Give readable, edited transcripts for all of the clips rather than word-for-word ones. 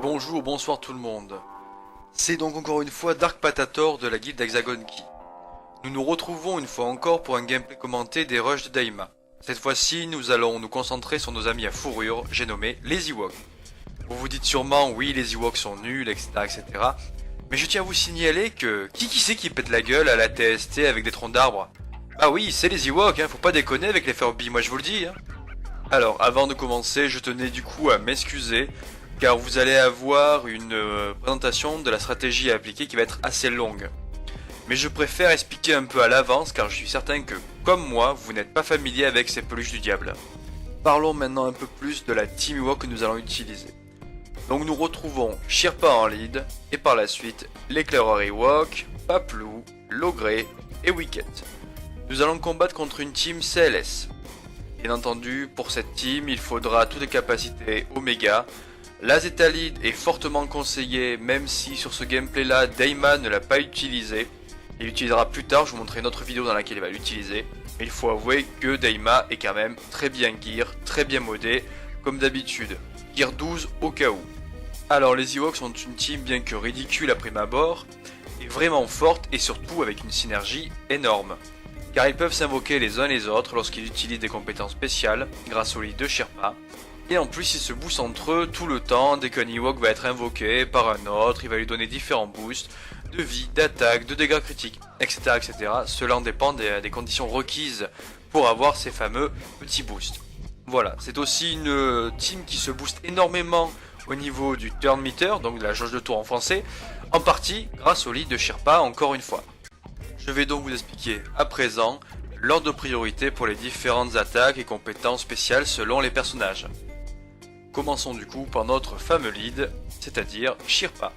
Bonjour, bonsoir tout le monde. C'est donc encore une fois Dark Patator de la guilde Hexagon Key. Nous nous retrouvons une fois encore pour un gameplay commenté des rushs de Daima. Cette fois-ci, nous allons nous concentrer sur nos amis à fourrure, j'ai nommé les Ewoks. Vous vous dites sûrement, oui, les Ewoks sont nuls, etc. Mais je tiens à vous signaler que qui c'est qui pète la gueule à la TST avec des troncs d'arbres? Ah oui, c'est les Ewoks, faut pas déconner avec les Furby, moi je vous le dis. Alors, avant de commencer, je tenais du coup à m'excuser, car vous allez avoir une présentation de la stratégie à appliquer qui va être assez longue. Mais je préfère expliquer un peu à l'avance, car je suis certain que, comme moi, vous n'êtes pas familier avec ces peluches du diable. Parlons maintenant un peu plus de la Team Ewok que nous allons utiliser. Donc nous retrouvons Shirpa en lead, et par la suite, l'éclaireur Ewok, Paplou, Logré et Wicket. Nous allons combattre contre une team CLS. Bien entendu, pour cette team, il faudra toutes les capacités Oméga. La Zeta Lead est fortement conseillée, même si sur ce gameplay là, Daima ne l'a pas utilisé. Il l'utilisera plus tard, je vous montrerai une autre vidéo dans laquelle il va l'utiliser. Mais il faut avouer que Daima est quand même très bien gear, très bien modé, comme d'habitude. Gear 12 au cas où. Alors les Ewoks sont une team bien que ridicule à prime abord, et vraiment forte et surtout avec une synergie énorme. Car ils peuvent s'invoquer les uns les autres lorsqu'ils utilisent des compétences spéciales grâce au lead de Shirpa. Et en plus ils se boostent entre eux tout le temps, dès qu'un Ewok va être invoqué par un autre, il va lui donner différents boosts de vie, d'attaque, de dégâts critiques, etc. Cela dépend des conditions requises pour avoir ces fameux petits boosts. Voilà, c'est aussi une team qui se booste énormément au niveau du turn meter, donc de la jauge de tour en français, en partie grâce au lead de Shirpa encore une fois. Je vais donc vous expliquer à présent l'ordre de priorité pour les différentes attaques et compétences spéciales selon les personnages. Commençons du coup par notre fameux lead, c'est-à-dire Shirpa.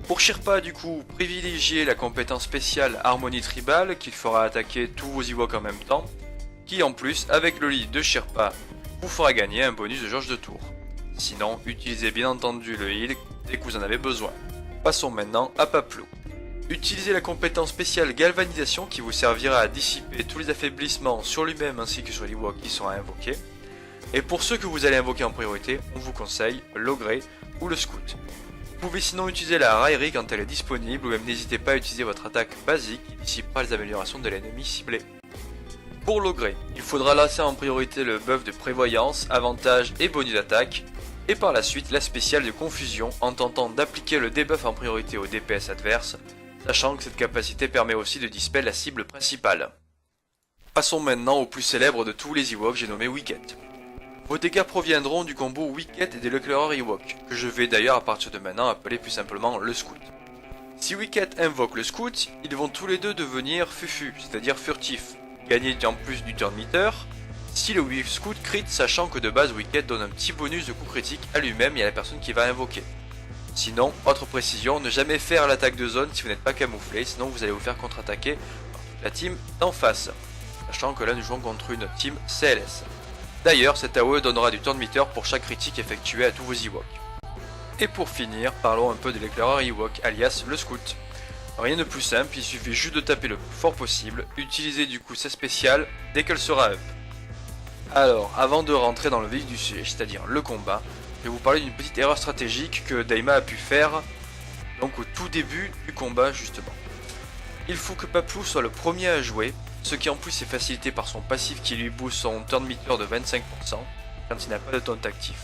Pour Shirpa du coup, privilégiez la compétence spéciale Harmonie Tribale qui fera attaquer tous vos Ewoks en même temps, qui en plus avec le lead de Shirpa vous fera gagner un bonus de jauge de tour. Sinon, utilisez bien entendu le heal dès que vous en avez besoin. Passons maintenant à Paplou. Utilisez la compétence spéciale Galvanisation qui vous servira à dissiper tous les affaiblissements sur lui-même ainsi que sur les Ewoks qui sont à invoquer. Et pour ceux que vous allez invoquer en priorité, on vous conseille l'Ogré ou le Scout. Vous pouvez sinon utiliser la raillerie quand elle est disponible ou même n'hésitez pas à utiliser votre attaque basique qui dissipera les améliorations de l'ennemi ciblé. Pour l'Ogré, il faudra lancer en priorité le buff de prévoyance, avantage et bonus d'attaque, et par la suite la spéciale de confusion en tentant d'appliquer le debuff en priorité au DPS adverse, sachant que cette capacité permet aussi de dispel la cible principale. Passons maintenant au plus célèbre de tous les Ewoks, j'ai nommé Wicket. Vos dégâts proviendront du combo Wicket et de l'éclaireur Ewok, que je vais d'ailleurs à partir de maintenant appeler plus simplement le Scout. Si Wicket invoque le Scout, ils vont tous les deux devenir Fufu, c'est-à-dire furtif, gagner en plus du turn meter, si le Scout crit, sachant que de base Wicket donne un petit bonus de coup critique à lui-même et à la personne qui va invoquer. Sinon, autre précision, ne jamais faire l'attaque de zone si vous n'êtes pas camouflé, sinon vous allez vous faire contre-attaquer par toute la team d'en face. Sachant que là nous jouons contre une team CLS. D'ailleurs, cet AOE donnera du turn meter pour chaque critique effectué à tous vos Ewoks. Et pour finir, parlons un peu de l'éclaireur Ewok, alias le Scout. Rien de plus simple, il suffit juste de taper le plus fort possible, utiliser du coup sa spéciale dès qu'elle sera up. Alors, avant de rentrer dans le vif du sujet, c'est-à-dire le combat, je vais vous parler d'une petite erreur stratégique que Daima a pu faire, donc au tout début du combat justement. Il faut que Paplou soit le premier à jouer, ce qui en plus est facilité par son passif qui lui booste son turn meter de 25% quand il n'a pas de taunt actif.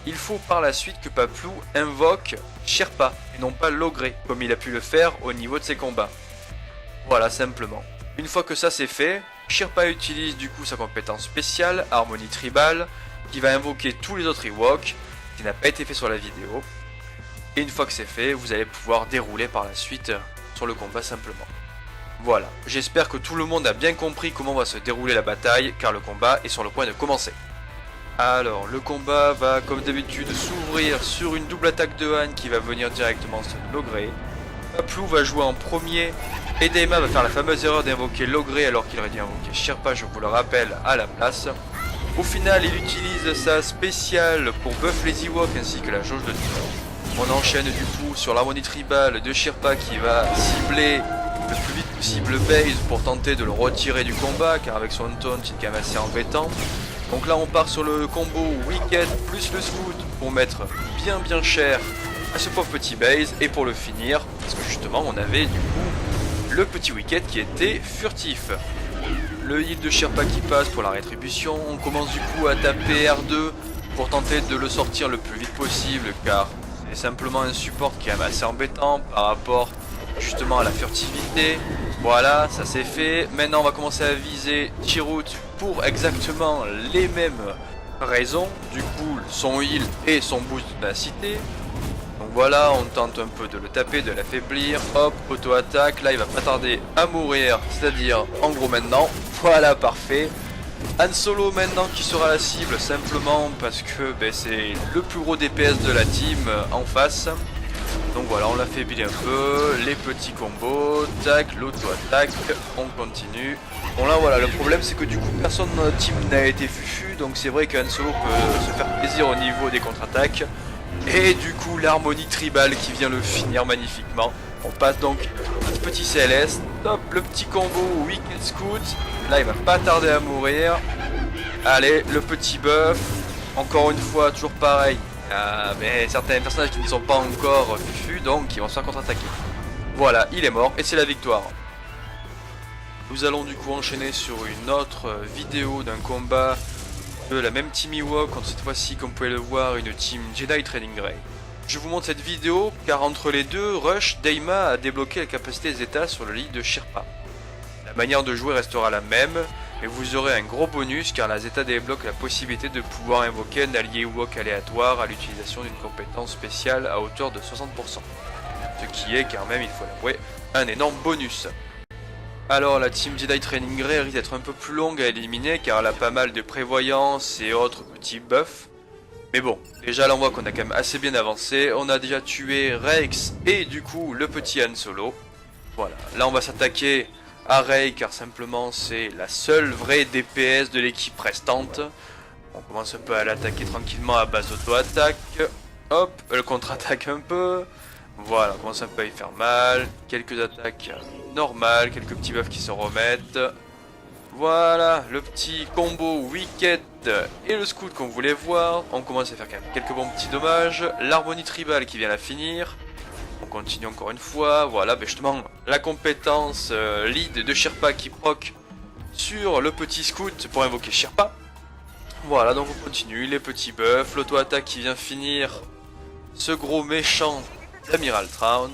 Il faut par la suite que Paplou invoque Shirpa et non pas l'Ogré comme il a pu le faire au niveau de ses combats. Voilà simplement. Une fois que ça c'est fait, Shirpa utilise du coup sa compétence spéciale Harmonie Tribale qui va invoquer tous les autres Ewoks, qui n'a pas été fait sur la vidéo. Et une fois que c'est fait, vous allez pouvoir dérouler par la suite sur le combat simplement. Voilà, j'espère que tout le monde a bien compris comment va se dérouler la bataille, car le combat est sur le point de commencer. Alors, le combat va comme d'habitude s'ouvrir sur une double attaque de Han qui va venir directement sur l'Ogré. Paplou va jouer en premier, et Daima va faire la fameuse erreur d'invoquer l'Ogré alors qu'il aurait dû invoquer Shirpa, je vous le rappelle, à la place. Au final, il utilise sa spéciale pour buff les Ewoks ainsi que la jauge de tour. On enchaîne du coup sur l'harmonie tribale de Shirpa qui va cibler le plus vite possible base pour tenter de le retirer du combat car avec son taunt il est quand même assez embêtant. Donc là on part sur le combo Wicked plus le Scout pour mettre bien cher à ce pauvre petit base et pour le finir, parce que justement on avait du coup le petit Wicked qui était furtif. Le heal de Sherpa qui passe pour la rétribution, on commence du coup à taper R2 pour tenter de le sortir le plus vite possible car c'est simplement un support qui est assez embêtant par rapport justement à la furtivité. Voilà, ça c'est fait. Maintenant on va commencer à viser Chirrut pour exactement les mêmes raisons. Du coup son heal et son boost de ténacité. Donc voilà, on tente un peu de le taper, de l'affaiblir. Hop, auto-attaque. Là il va pas tarder à mourir, c'est-à-dire en gros maintenant. Voilà, parfait. Han Solo maintenant qui sera la cible simplement parce que c'est le plus gros DPS de la team en face. Donc voilà, on l'affaiblit un peu, les petits combos, tac, l'auto-attaque, on continue. Bon là voilà, le problème c'est que du coup personne dans notre team n'a été fufu, donc c'est vrai qu'Han Solo peut se faire plaisir au niveau des contre-attaques. Et du coup l'harmonie tribale qui vient le finir magnifiquement. On passe donc notre petit CLS, top, le petit combo Wicked Scout, là il va pas tarder à mourir. Allez, le petit buff, encore une fois, toujours pareil. Mais certains personnages qui ne sont pas encore fufu, donc ils vont se faire contre-attaquer. Voilà, il est mort et c'est la victoire. Nous allons du coup enchaîner sur une autre vidéo d'un combat de la même team Ewok, contre cette fois-ci, comme vous pouvez le voir, une team Jedi Training Grey. Je vous montre cette vidéo car entre les deux, Rush Daima a débloqué la capacité des états sur le lit de Sherpa. La manière de jouer restera la même, mais vous aurez un gros bonus car la Zeta débloque la possibilité de pouvoir invoquer un allié Ewok aléatoire à l'utilisation d'une compétence spéciale à hauteur de 60%. Ce qui est quand même, il faut l'avouer, un énorme bonus. Alors la team Jedi Training Grey risque d'être un peu plus longue à éliminer car elle a pas mal de prévoyance et autres petits buffs. Mais bon, déjà là on voit qu'on a quand même assez bien avancé, on a déjà tué Rex et du coup le petit Han Solo. Voilà, là on va s'attaquer à Rey car simplement c'est la seule vraie DPS de l'équipe restante. On commence un peu à l'attaquer tranquillement à base d'auto-attaque. Hop, elle contre-attaque un peu. Voilà, on commence un peu à y faire mal. Quelques attaques normales, quelques petits buffs qui se remettent. Voilà, le petit combo Wicked et le Scout qu'on voulait voir. On commence à faire quand même quelques bons petits dommages. L'harmonie tribale qui vient la finir. On continue encore une fois. Voilà, justement, la compétence lead de Sherpa qui proc sur le petit Scout pour invoquer Sherpa. Voilà, donc on continue. Les petits buffs, l'auto-attaque qui vient finir ce gros méchant d'Amiral Thrawn.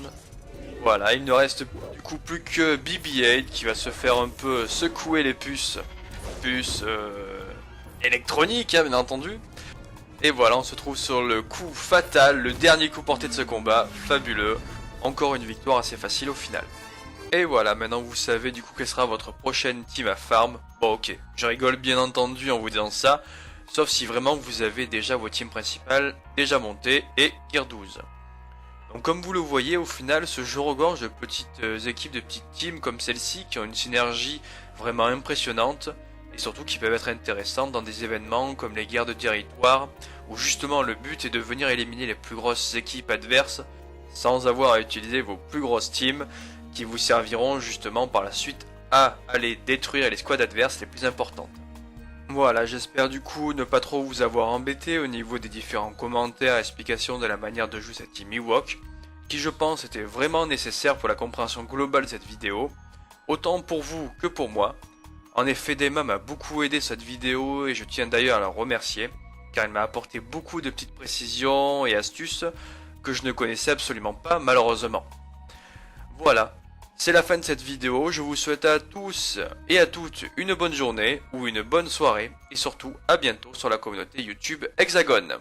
Voilà, il ne reste du coup plus que BB-8 qui va se faire un peu secouer les puces électroniques, hein, bien entendu. Et voilà, on se trouve sur le coup fatal, le dernier coup porté de ce combat, fabuleux. Encore une victoire assez facile au final. Et voilà, maintenant vous savez du coup quelle sera votre prochaine team à farm. Bon ok, je rigole bien entendu en vous disant ça, sauf si vraiment vous avez déjà vos teams principales déjà montées et tier 12. Donc comme vous le voyez, au final, ce jeu regorge de petites équipes, de petites teams comme celle-ci qui ont une synergie vraiment impressionnante et surtout qui peuvent être intéressantes dans des événements comme les guerres de territoire où justement le but est de venir éliminer les plus grosses équipes adverses sans avoir à utiliser vos plus grosses teams qui vous serviront justement par la suite à aller détruire les squads adverses les plus importantes. Voilà, j'espère du coup ne pas trop vous avoir embêté au niveau des différents commentaires et explications de la manière de jouer cette team Ewok, qui je pense était vraiment nécessaire pour la compréhension globale de cette vidéo, autant pour vous que pour moi. En effet, Daima m'a beaucoup aidé cette vidéo et je tiens d'ailleurs à la remercier, car elle m'a apporté beaucoup de petites précisions et astuces que je ne connaissais absolument pas malheureusement. Voilà. C'est la fin de cette vidéo, je vous souhaite à tous et à toutes une bonne journée ou une bonne soirée et surtout à bientôt sur la communauté YouTube Hexagone.